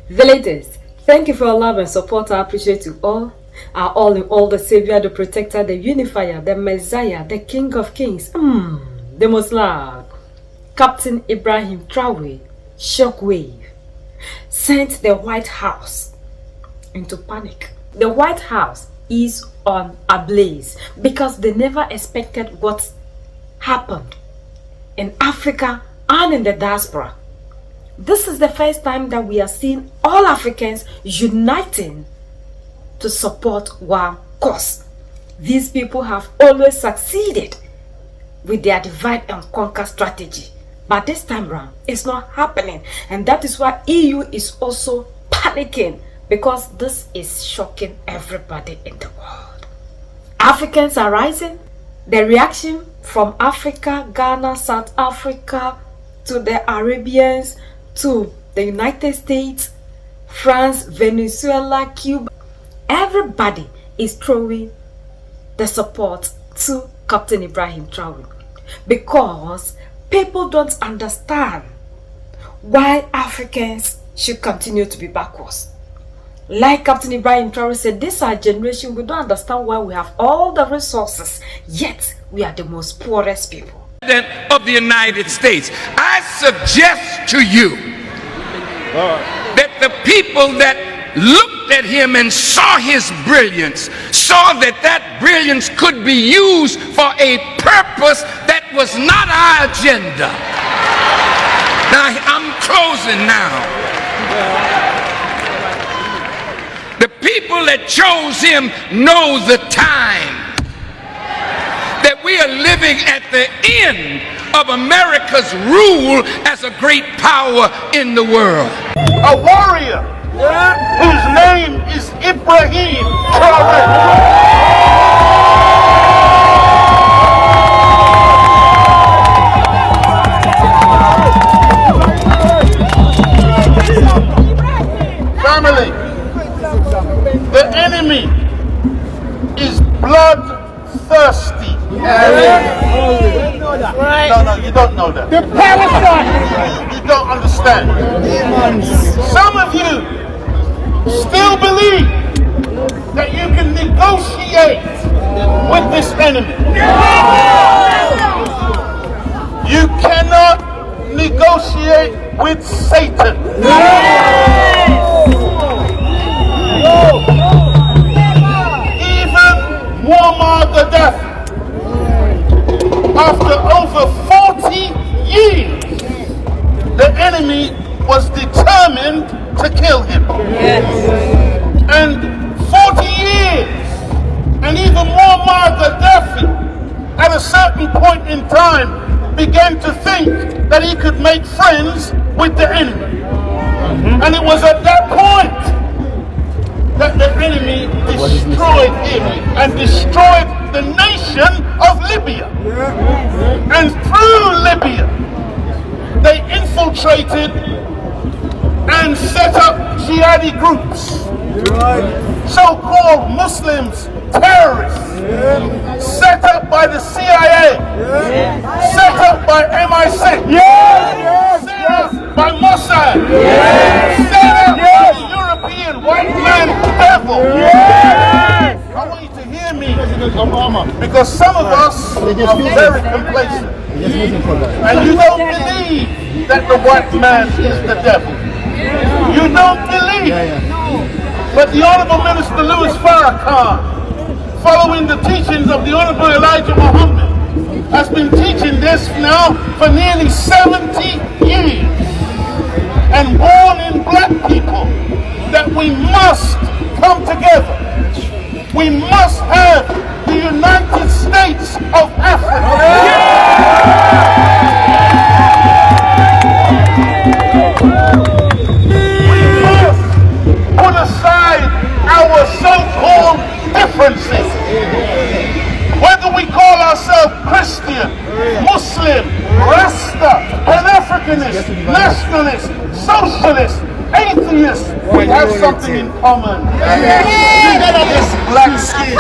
Villagers, thank you for your love and support. I appreciate you all. Our all in all, the Savior, the Protector, the Unifier, the Messiah, the King of Kings, the most loved, Captain Ibrahim Traore, Shockwave, sent the White House into panic. The White House is on a blaze because they never expected what happened in Africa and in the diaspora. This is the first time that we are seeing all Africans uniting to support one cause. These people have always succeeded with their divide and conquer strategy. But this time around, it's not happening. And that is why EU is also panicking, because this is shocking everybody in the world. Africans are rising. The reaction from Africa, Ghana, South Africa, to the Arabians, to the United States, France, Venezuela, Cuba, everybody is throwing the support to Captain Ibrahim Traore, because people don't understand why Africans should continue to be backwards. Like Captain Ibrahim Traore said, this is our generation. We don't understand why we have all the resources, yet we are the most poorest people. Of the United States, I suggest to you that the people that looked at him and saw his brilliance, saw that that brilliance could be used for a purpose that was not our agenda. Now, I'm closing now. The people that chose him know the time that we are living at the end of America's rule as a great power in the world. A warrior whose name is Ibrahim Traore. Family, the enemy is bloodthirsty. No, you don't know that. The parasite. You don't understand. Some of you still believe that you can negotiate with this enemy. You cannot negotiate with Satan. Even Muammar Gaddafi, after over 40 years, the enemy was determined to kill him. And 40 years, and even Muammar Gaddafi, at a certain point in time, began to think that he could make friends with the enemy. And it was at that point that the enemy destroyed him and destroyed the nation of Libya. And through Libya, they infiltrated and set up jihadi groups, so-called Muslims, terrorists, set up by the CIA, set up by MI6, set up by Mossad, set up by the European white man devil. I want you to hear me, because some of us are very complacent, and you don't believe that the white man is the devil. You don't believe. But the Honorable Minister Louis Farrakhan, following the teachings of the Honorable Elijah Muhammad, has been teaching this now for nearly 70 years, and warning black people that we must come together. We must have the United States of Africa. We must put aside our so-called differences. Whether we call ourselves Christian, Muslim, Rasta, Pan-Africanist, nationalist, socialist, atheist, we have something in common. This black skin.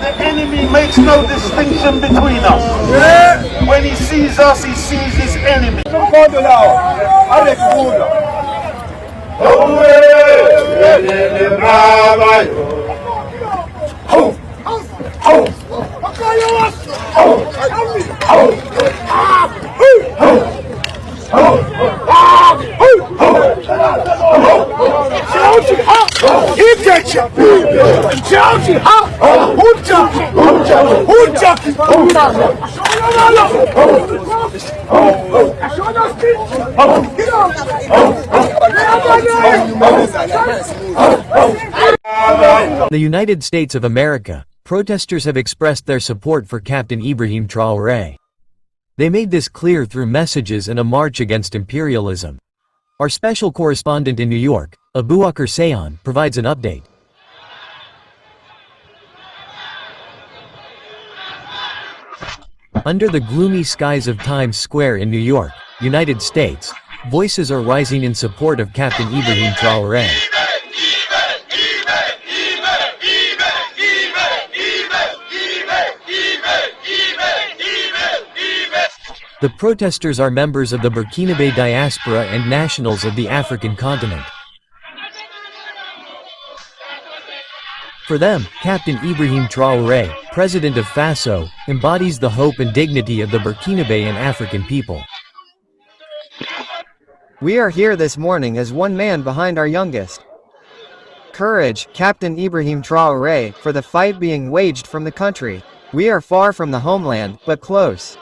The enemy makes no distinction between us. When he sees us, he sees his enemy. The United States of America, protesters have expressed their support for Captain Ibrahim Traore. They made this clear through messages and a march against imperialism. Our special correspondent in New York, Abubakar Sayon, provides an update. Under the gloomy skies of Times Square in New York, United States, voices are rising in support of Captain Ibrahim Traore. The protesters are members of the Burkinabe diaspora and nationals of the African continent. For them, Captain Ibrahim Traore, President of Faso, embodies the hope and dignity of the Burkinabe and African people. We are here this morning as one man behind our youngest. Courage, Captain Ibrahim Traore, for the fight being waged from the country. We are far from the homeland, but close.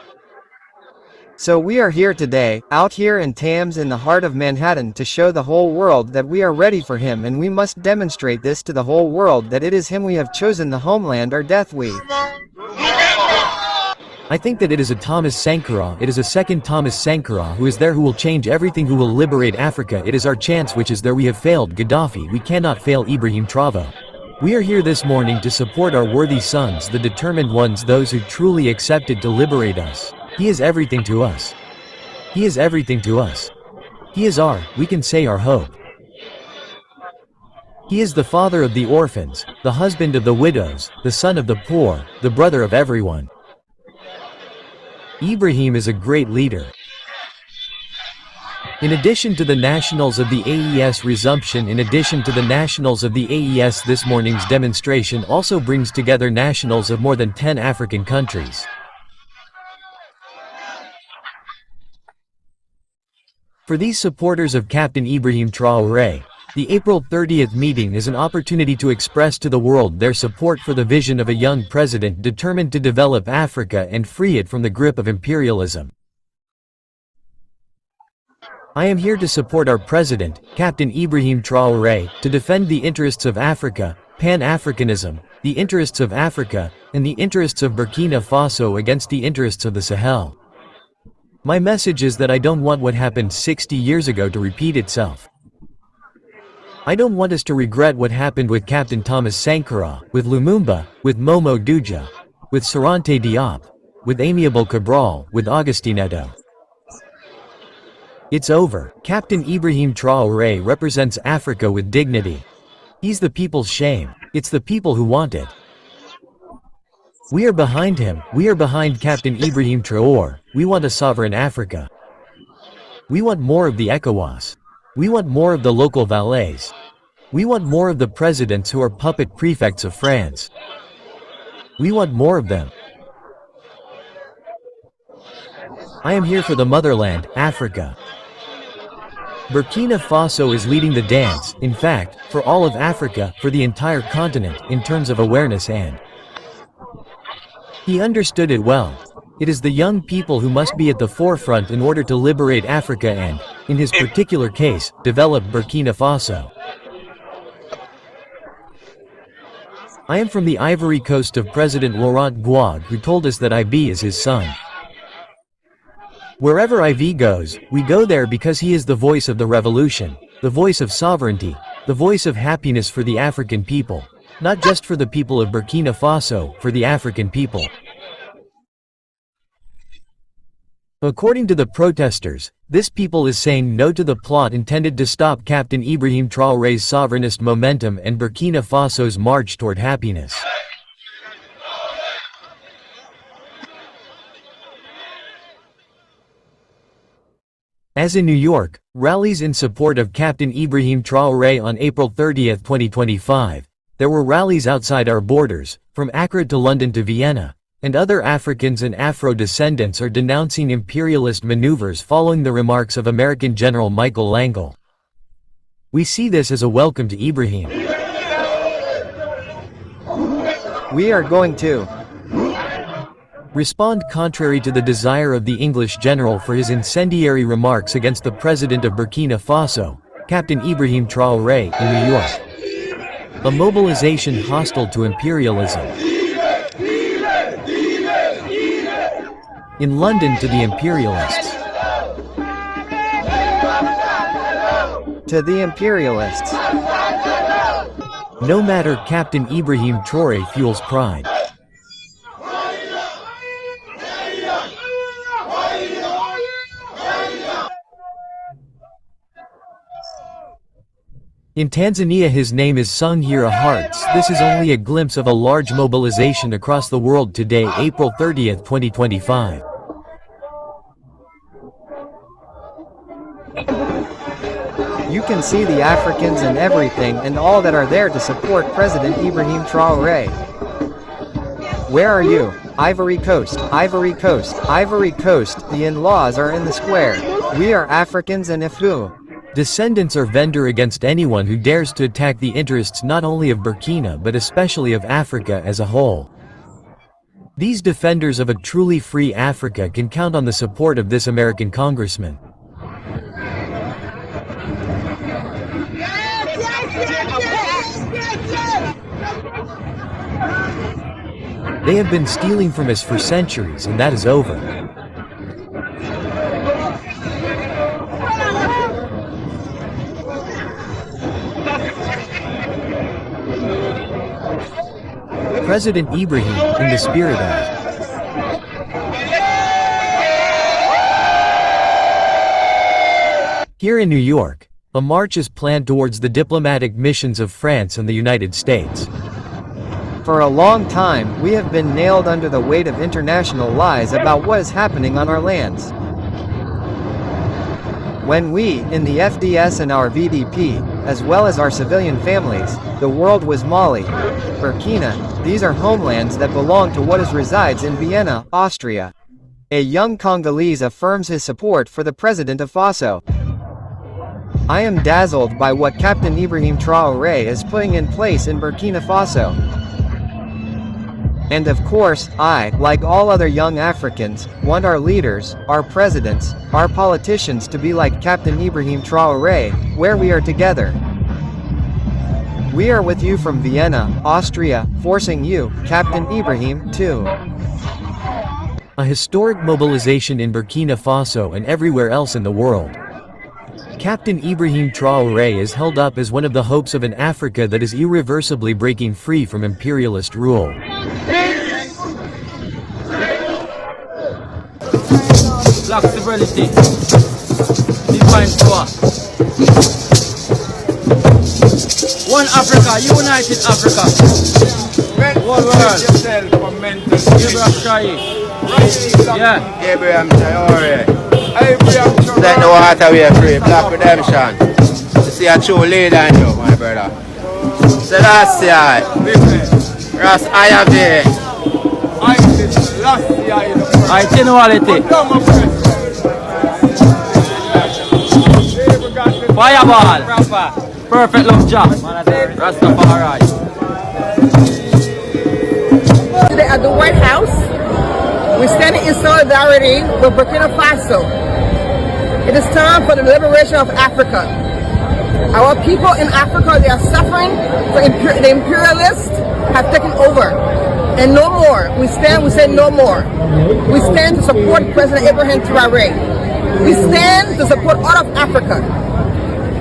So we are here today, out here in Thames in the heart of Manhattan to show the whole world that we are ready for him, and we must demonstrate this to the whole world that it is him we have chosen, the homeland or death we. I think that it is a Thomas Sankara, it is a second Thomas Sankara who is there, who will change everything, who will liberate Africa. It is our chance which is there. We have failed Gaddafi, we cannot fail Ibrahim Traore. We are here this morning to support our worthy sons, the determined ones, those who truly accepted to liberate us. He is everything to us. He is everything to us. He is we can say our hope. He is the father of the orphans, the husband of the widows, the son of the poor, the brother of everyone. Ibrahim is a great leader. In addition to the nationals of the AES resumption, this morning's demonstration also brings together nationals of more than 10 African countries. For these supporters of Captain Ibrahim Traore, the April 30th meeting is an opportunity to express to the world their support for the vision of a young president determined to develop Africa and free it from the grip of imperialism. I am here to support our president, Captain Ibrahim Traore, to defend the interests of Africa, Pan-Africanism, the interests of Africa, and the interests of Burkina Faso against the interests of the Sahel. My message is that I don't want what happened 60 years ago to repeat itself. I don't want us to regret what happened with Captain Thomas Sankara, with Lumumba, with Momo Duja, with Sarante Diop, with Amiable Cabral, with Agustin Neto. It's over. Captain Ibrahim Traore represents Africa with dignity. He's the people's shame. It's the people who want it. We are behind him. We are behind Captain Ibrahim Traore. We want a sovereign Africa. We want more of the ECOWAS. We want more of the local valets. We want more of the presidents who are puppet prefects of France. We want more of them. I am here for the motherland, Africa. Burkina Faso is leading the dance, in fact, for all of Africa, for the entire continent, in terms of awareness, and he understood it well. It is the young people who must be at the forefront in order to liberate Africa and, in his particular case, develop Burkina Faso. I am from the Ivory Coast of President Laurent Gbagbo, who told us that IB is his son. Wherever IV goes, we go there because he is the voice of the revolution, the voice of sovereignty, the voice of happiness for the African people. Not just for the people of Burkina Faso, for the African people. According to the protesters, this people is saying no to the plot intended to stop Captain Ibrahim Traore's sovereignist momentum and Burkina Faso's march toward happiness. As in New York, rallies in support of Captain Ibrahim Traore on April 30, 2025, there were rallies outside our borders, from Accra to London to Vienna, and other Africans and Afro-descendants are denouncing imperialist maneuvers following the remarks of American General Michael Langle. We see this as a welcome to Ibrahim. We are going to respond contrary to the desire of the English general for his incendiary remarks against the president of Burkina Faso, Captain Ibrahim Traore, in New York. A mobilization hostile to imperialism. In London to the imperialists. To the imperialists. No matter Captain Ibrahim Traore fuels pride. In Tanzania his name is sung here hearts. This is only a glimpse of a large mobilization across the world today, April 30, 2025. You can see the Africans and everything and all that are there to support President Ibrahim Traore. Where are you? Ivory Coast, Ivory Coast, Ivory Coast, the in-laws are in the square. We are Africans and Ifu. Descendants are vendor against anyone who dares to attack the interests not only of Burkina but especially of Africa as a whole. These defenders of a truly free Africa can count on the support of this American congressman. They have been stealing from us for centuries, and that is over. President Ibrahim, in the spirit of here in New York, a march is planned towards the diplomatic missions of France and the United States. For a long time, we have been nailed under the weight of international lies about what is happening on our lands. When we, in the FDS and our VDP, as well as our civilian families, the world was Mali, Burkina, these are homelands that belong to what resides in Vienna, Austria. A young Congolese affirms his support for the president of Faso. I am dazzled by what Captain Ibrahim Traore is putting in place in Burkina Faso. And of course, I, like all other young Africans, want our leaders, our presidents, our politicians to be like Captain Ibrahim Traore, where we are together. We are with you from Vienna, Austria, forcing you, Captain Ibrahim, too. A historic mobilization in Burkina Faso and everywhere else in the world. Captain Ibrahim Traore is held up as one of the hopes of an Africa that is irreversibly breaking free from imperialist rule. Black sovereignty, divine power. One Africa, united Africa. One world. Ibrahim Traore. Yeah. Ibrahim Traore. Let the water we are free, Black redemption. You see a true leader in you, my brother. Selassie, Ras Ayavi. Itinerality. Fireball. Perfect love job. Rastafari. Today at the White House, we're standing in solidarity with Burkina Faso. It is time for the liberation of Africa. Our people in Africa, they are suffering. The imperialists have taken over. And no more. We say no more. We stand to support President Ibrahim Traore. We stand to support all of Africa.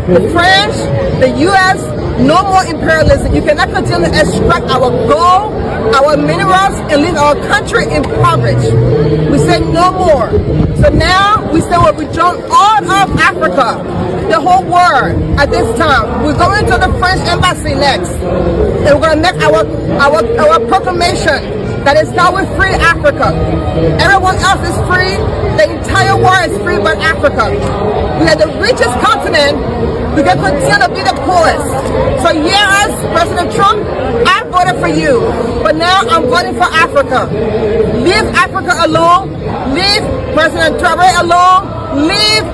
The French, the US, no more imperialism. You cannot continue to extract our gold, our minerals, and leave our country impoverished. We say no more. So now we say we'll rejoin all of Africa, the whole world at this time. We're going to the French embassy next. And we're going to make our proclamation that it starts with free Africa. Everyone else is free. The entire world is free but Africa. We are the richest continent. We can continue to be the poorest. So yes, President Trump, I voted for you. But now I'm voting for Africa. Leave Africa alone. Leave President Traore alone. Leave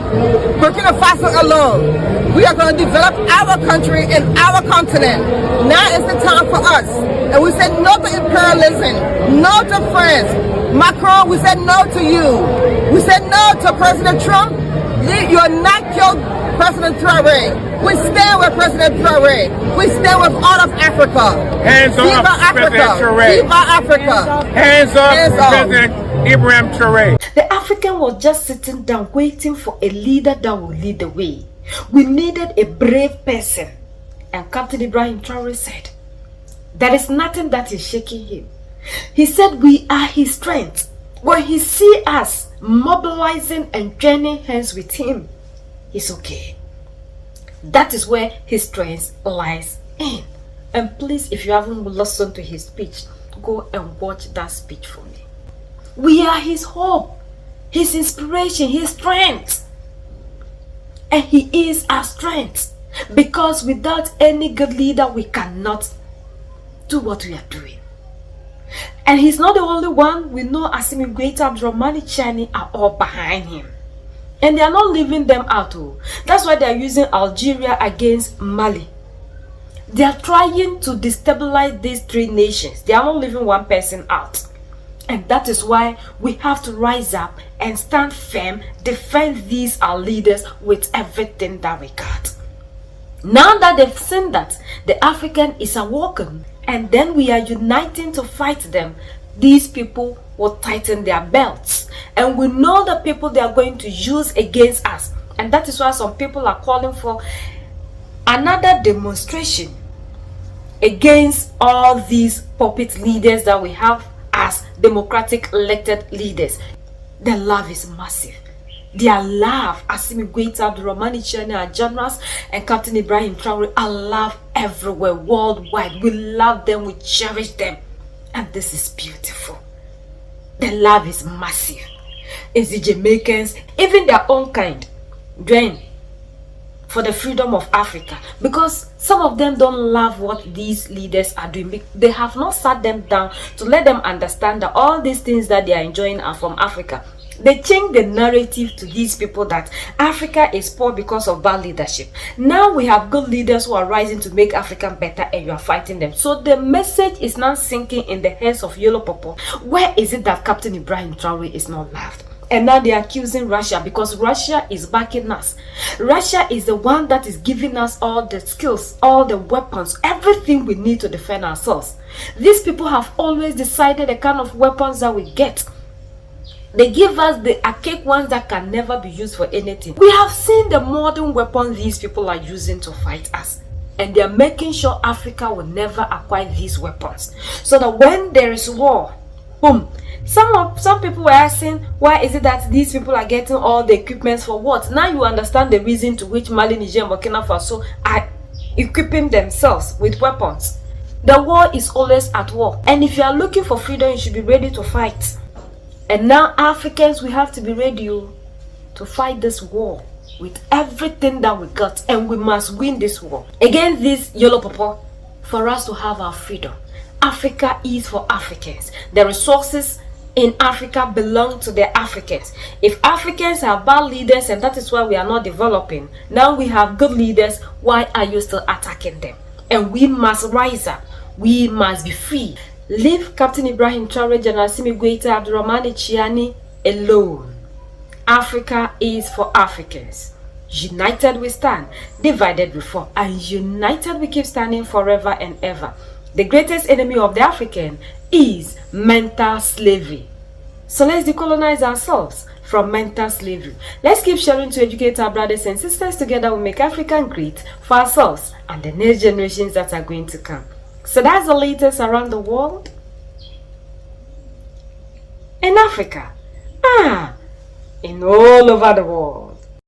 Burkina Faso alone. We are going to develop our country and our continent. Now is the time for us. And we said no to imperialism, no to France. Macron, we said no to you. We said no to President Trump. You are not killed President Traore. We stand with President Traore. We stand with all of Africa. Hands Viva off Africa. President Traore. Viva Africa. Hands off Hands off. President Ibrahim Traore. The African was just sitting down waiting for a leader that will lead the way. We needed a brave person. And Captain Ibrahim Traore said, there is nothing that is shaking him. He said we are his strength. When he see us mobilizing and joining hands with him, he's okay. That is where his strength lies in. And please, if you haven't listened to his speech, go and watch that speech for me. We are his hope, his inspiration, his strength. And he is our strength. Because without any good leader, we cannot do what we are doing. And he's not the only one. We know Assimi Goïta, Abdurrahmane Tchiani are all behind him. And they are not leaving them out. That's why they are using Algeria against Mali. They are trying to destabilize these three nations. They are not leaving one person out. And that is why we have to rise up and stand firm, defend these our leaders with everything that we got. Now that they've seen that the African is awoken, and then we are uniting to fight them, these people will tighten their belts. And we know the people they are going to use against us. And that is why some people are calling for another demonstration against all these puppet leaders that we have as democratic elected leaders. Their love is massive. Their love, Assimi Goïta, Abdurrahmane Tchiani, our generals, and Captain Ibrahim Traore are loved everywhere, worldwide. We love them, we cherish them. And this is beautiful. Their love is massive. It's the Jamaicans, even their own kind, join for the freedom of Africa. Because some of them don't love what these leaders are doing. They have not sat them down to let them understand that all these things that they are enjoying are from Africa. They change the narrative to these people that Africa is poor because of bad leadership. Now we have good leaders who are rising to make Africa better, and you are fighting them. So the message is now sinking in the heads of yellow people. Where is it that Captain Ibrahim Traore is not loved? And now they are accusing Russia because Russia is backing us. Russia is the one that is giving us all the skills, all the weapons, everything we need to defend ourselves. These people have always decided the kind of weapons that we get. They give us the archaic ones that can never be used for anything. We have seen the modern weapons these people are using to fight us. And they are making sure Africa will never acquire these weapons. So that when there is war, boom. Some people were asking, why is it that these people are getting all the equipment for what? Now you understand the reason to which Mali, Niger, and Burkina Faso are equipping themselves with weapons. The war is always at war. And if you are looking for freedom, you should be ready to fight. And now Africans, we have to be ready to fight this war with everything that we got. And we must win this war against this yellow papa for us to have our freedom. Africa is for Africans. The resources in Africa belong to the Africans. If Africans have bad leaders, and that is why we are not developing, now we have good leaders, why are you still attacking them? And we must rise up. We must be free. Leave Captain Ibrahim Traore, General Assimi Goïta, Abdurrahmane Tchiani alone. Africa is for Africans. United we stand, divided we fall, and united we keep standing forever and ever. The greatest enemy of the African is mental slavery. So let's decolonize ourselves from mental slavery. Let's keep sharing to educate our brothers and sisters. Together we make Africa great for ourselves and the next generations that are going to come. So that's the latest around the world. In Africa. In all over the world.